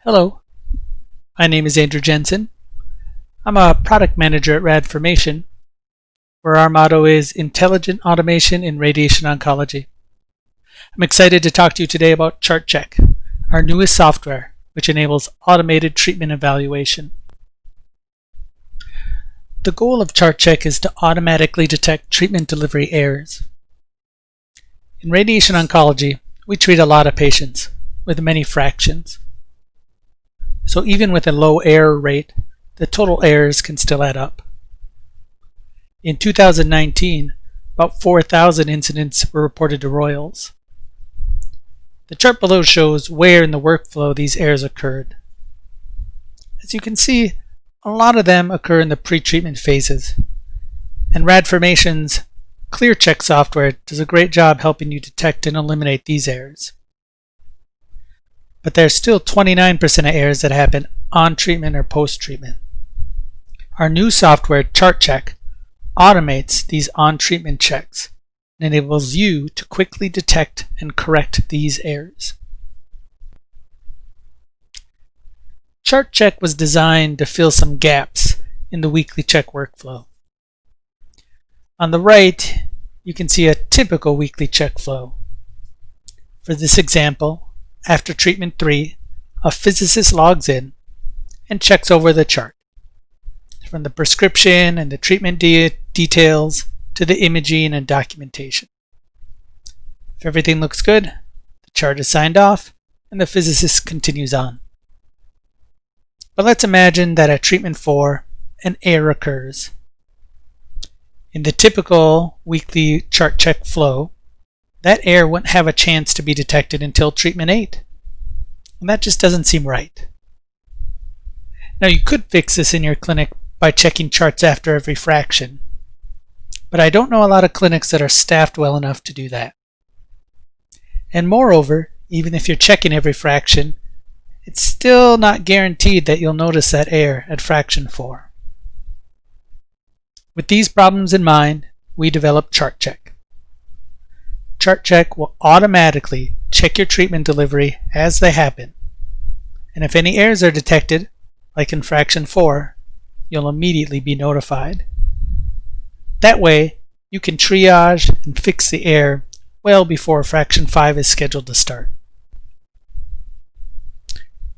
Hello, my name is Andrew Jensen. I'm a product manager at Radformation, where our motto is Intelligent Automation in Radiation Oncology. I'm excited to talk to you today about ChartCheck, our newest software, which enables automated treatment evaluation. The goal of ChartCheck is to automatically detect treatment delivery errors. In radiation oncology, we treat a lot of patients with many fractions. So even with a low error rate, the total errors can still add up. In 2019, about 4,000 incidents were reported to Royals. The chart below shows where in the workflow these errors occurred. As you can see, a lot of them occur in the pre-treatment phases, and Radformation's ClearCheck software does a great job helping you detect and eliminate these errors. But there's still 29% of errors that happen on treatment or post-treatment. Our new software, ChartCheck, automates these on-treatment checks and enables you to quickly detect and correct these errors. ChartCheck was designed to fill some gaps in the weekly check workflow. On the right, you can see a typical weekly check flow. For this example, after treatment 3, a physicist logs in and checks over the chart, from the prescription and the treatment details to the imaging and documentation. If everything looks good, the chart is signed off and the physicist continues on. But let's imagine that at treatment 4, an error occurs. In the typical weekly ChartCheck flow, that error wouldn't have a chance to be detected until treatment 8. And that just doesn't seem right. Now you could fix this in your clinic by checking charts after every fraction, but I don't know a lot of clinics that are staffed well enough to do that. And moreover, even if you're checking every fraction, it's still not guaranteed that you'll notice that error at fraction 4. With these problems in mind, we developed ChartCheck. ChartCheck will automatically check your treatment delivery as they happen, and if any errors are detected, like in fraction 4, you'll immediately be notified. That way, you can triage and fix the error well before fraction 5 is scheduled to start.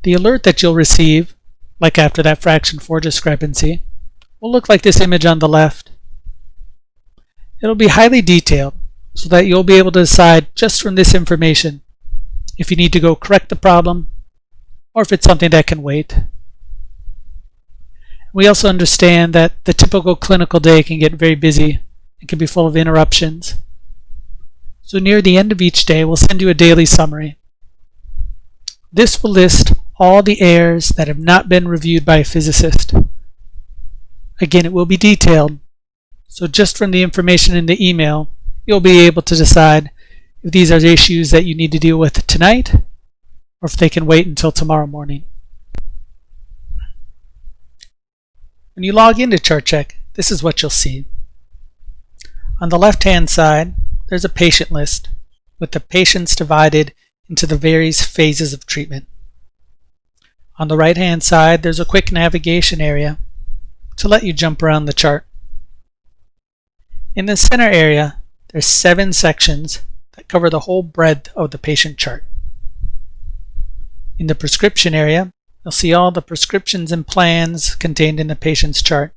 The alert that you'll receive, like after that fraction 4 discrepancy, will look like this image on the left. It'll be highly detailed, so that you'll be able to decide just from this information if you need to go correct the problem or if it's something that can wait. We also understand that the typical clinical day can get very busy and can be full of interruptions. So near the end of each day, we'll send you a daily summary. This will list all the errors that have not been reviewed by a physicist. Again, it will be detailed, so just from the information in the email, you'll be able to decide if these are issues that you need to deal with tonight or if they can wait until tomorrow morning. When you log into ChartCheck, this is what you'll see. On the left-hand side, there's a patient list with the patients divided into the various phases of treatment. On the right-hand side, there's a quick navigation area to let you jump around the chart. In the center area, there's 7 sections that cover the whole breadth of the patient chart. In the prescription area, you'll see all the prescriptions and plans contained in the patient's chart.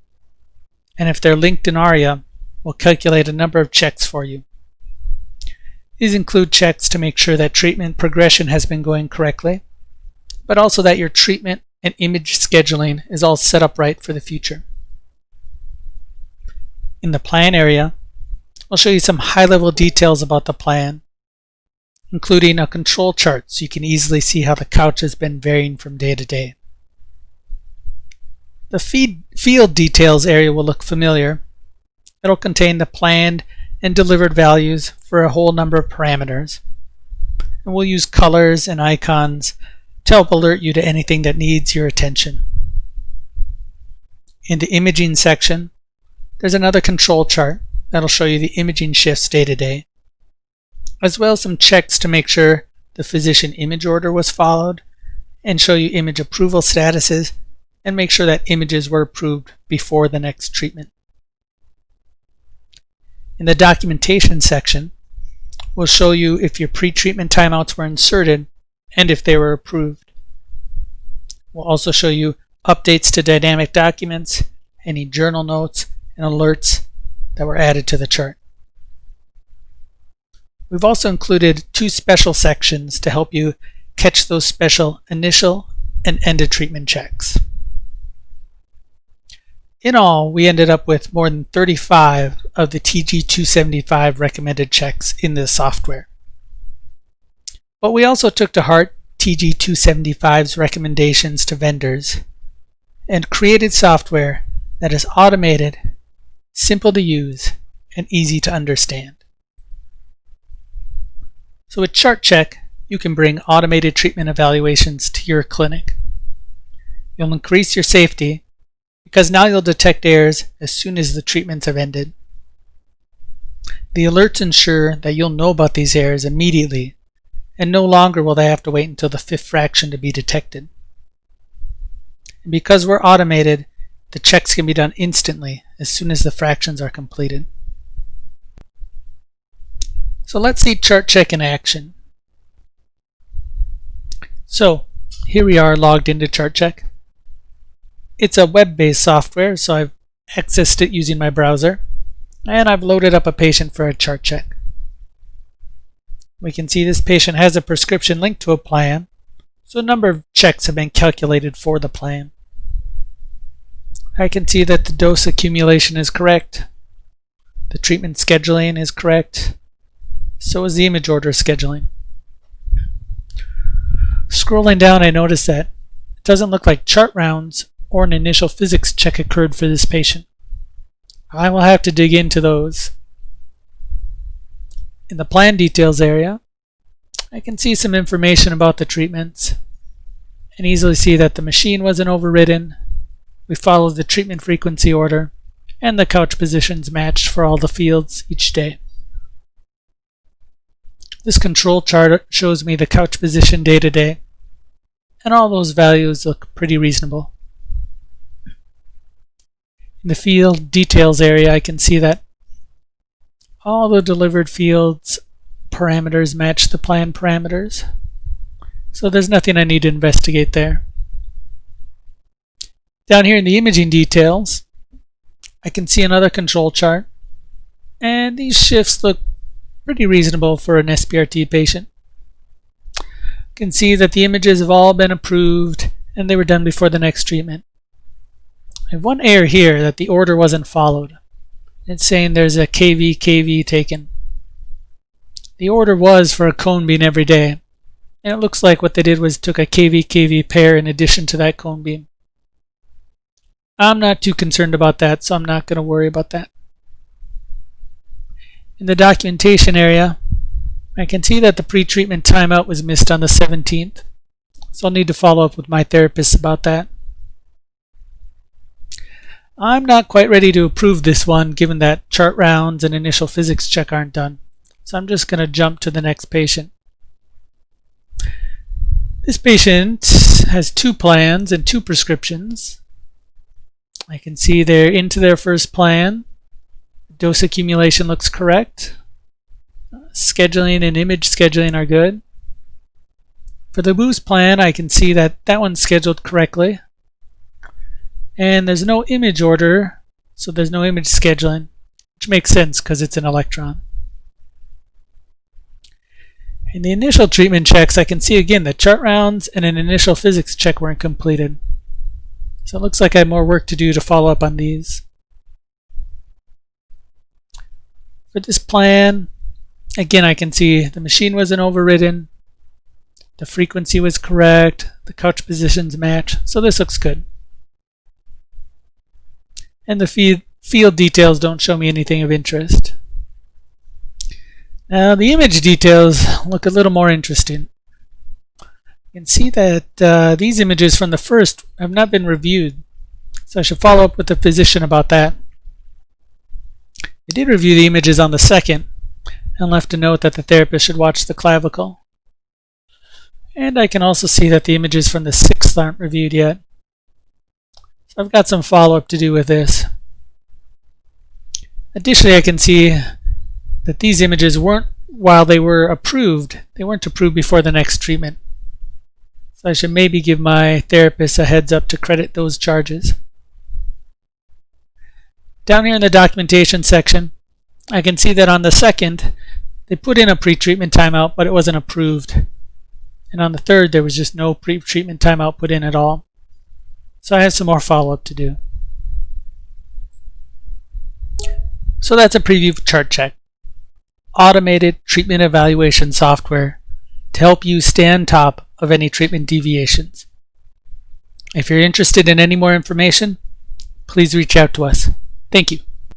And if they're linked in ARIA, we'll calculate a number of checks for you. These include checks to make sure that treatment progression has been going correctly, but also that your treatment and image scheduling is all set up right for the future. In the plan area, I'll show you some high-level details about the plan, including a control chart so you can easily see how the couch has been varying from day to day. The field details area will look familiar. It'll contain the planned and delivered values for a whole number of parameters. And we'll use colors and icons to help alert you to anything that needs your attention. In the imaging section, there's another control chart that'll show you the imaging shifts day to day, as well as some checks to make sure the physician image order was followed and show you image approval statuses and make sure that images were approved before the next treatment. In the documentation section, we'll show you if your pre-treatment timeouts were inserted and if they were approved. We'll also show you updates to dynamic documents, any journal notes and alerts that were added to the chart. We've also included 2 special sections to help you catch those special initial and end of treatment checks. In all, we ended up with more than 35 of the TG275 recommended checks in this software. But we also took to heart TG275's recommendations to vendors and created software that is automated, simple to use, and easy to understand. So with ChartCheck, you can bring automated treatment evaluations to your clinic. You'll increase your safety because now you'll detect errors as soon as the treatments have ended. The alerts ensure that you'll know about these errors immediately, and no longer will they have to wait until the 5th fraction to be detected. And because we're automated, the checks can be done instantly as soon as the fractions are completed. So let's see ChartCheck in action. So here we are logged into ChartCheck. It's a web-based software, so I've accessed it using my browser, and I've loaded up a patient for a ChartCheck. We can see this patient has a prescription linked to a plan, so a number of checks have been calculated for the plan. I can see that the dose accumulation is correct, the treatment scheduling is correct, so is the image order scheduling. Scrolling down, I notice that it doesn't look like chart rounds or an initial physics check occurred for this patient. I will have to dig into those. In the plan details area, I can see some information about the treatments and easily see that the machine wasn't overridden, we followed the treatment frequency order, and the couch positions matched for all the fields each day. This control chart shows me the couch position day to day, and all those values look pretty reasonable. In the field details area, I can see that all the delivered fields parameters match the plan parameters, so there's nothing I need to investigate there. Down here in the imaging details, I can see another control chart, and these shifts look pretty reasonable for an SBRT patient. You can see that the images have all been approved and they were done before the next treatment. I have one error here that the order wasn't followed. It's saying there's a KV taken. The order was for a cone beam every day, and it looks like what they did was took a KV pair in addition to that cone beam. I'm not too concerned about that, so I'm not going to worry about that. In the documentation area, I can see that the pre-treatment timeout was missed on the 17th, so I'll need to follow up with my therapist about that. I'm not quite ready to approve this one given that chart rounds and initial physics check aren't done, so I'm just going to jump to the next patient. This patient has 2 plans and 2 prescriptions. I can see they're into their first plan. Dose accumulation looks correct. Scheduling and image scheduling are good. For the boost plan, I can see that that one's scheduled correctly. And there's no image order, so there's no image scheduling, which makes sense because it's an electron. In the initial treatment checks, I can see again that chart rounds and an initial physics check weren't completed. So it looks like I have more work to do to follow up on these. For this plan, again I can see the machine wasn't overridden, the frequency was correct, the couch positions match, so this looks good. And the field details don't show me anything of interest. Now the image details look a little more interesting. You can see that these images from the first have not been reviewed, so I should follow up with the physician about that. I did review the images on the second and left a note that the therapist should watch the clavicle. And I can also see that the images from the 6th aren't reviewed yet. So I've got some follow-up to do with this. Additionally, I can see that these images weren't, while they were approved, they weren't approved before the next treatment. So I should maybe give my therapist a heads up to credit those charges. Down here in the documentation section, I can see that on the 2nd, they put in a pre-treatment timeout, but it wasn't approved. And on the 3rd, there was just no pre-treatment timeout put in at all. So I have some more follow-up to do. So that's a preview of ChartCheck, automated treatment evaluation software to help you stay on top of any treatment deviations. If you're interested in any more information, please reach out to us. Thank you.